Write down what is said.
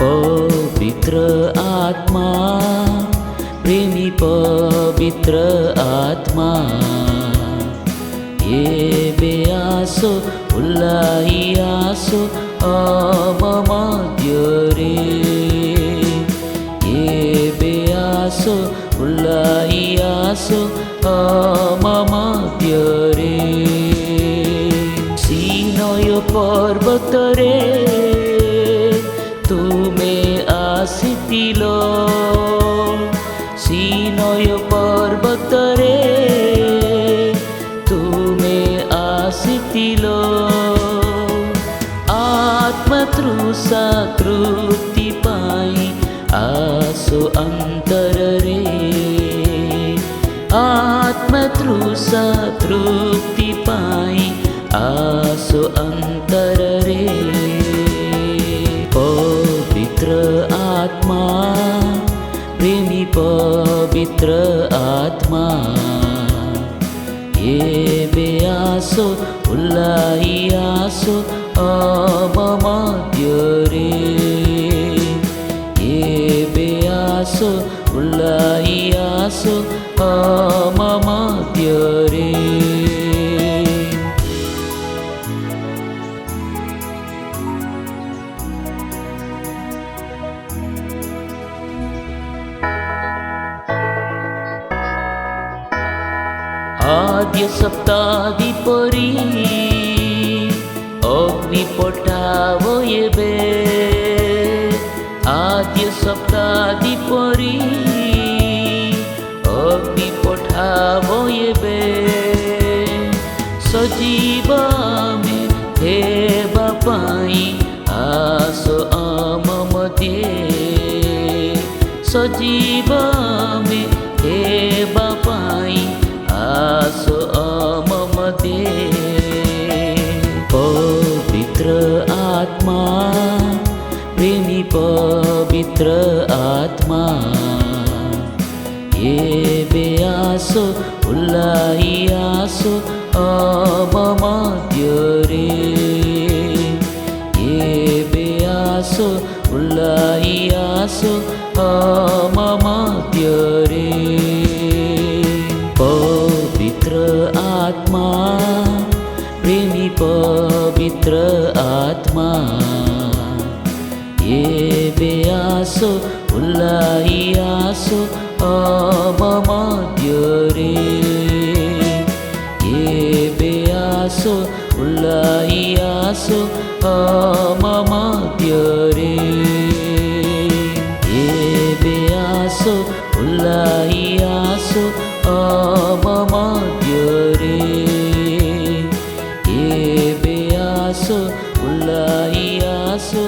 पवित्र आत्मा प्रेमी पवित्र आत्मा एबे आसो उल्लाई आसो अममद्यरे एबे आसो उल्लाई आसो अममद्यरे सिनय पर्वतरे तुमे आसितिलो सिनय पर्वतरे तुमे आसितिलो आत्मतृषा तृप्ति पाई आसो अंतररे आत्मतृषा तृप्ति पाई आसो अंतररे पवित्र आत्मा प्रेमी पवित्र आत्मा एबे आसो उल्लाई आसो अममद्यरे एबे आसो उल्लाई आसो अममद्यरे आद्य सप्तादि परी अग्नि पठावो एबे आद्य सप्तादि परी अग्नि पठावो एबे सजीवा में हेबा पाई आसो अममदे सजीवा में हेबा पाई आसो अममदे पवित्र आत्मा प्रेमी पवित्र आत्मा एबे आसो उल्लाई आसो अममद्यरे एबे आसो उल्लाई आसो अममद्यरे पवित्र आत्मा प्रेमी पवित्र आत्मा एबे आसो उल्लाई आसो अममद्यरे एबे आसो उल्लाई आसो अममद्यरे एबे आसो उल्लाई आसो अममद्यरे एबे आसो उल्लाई आसो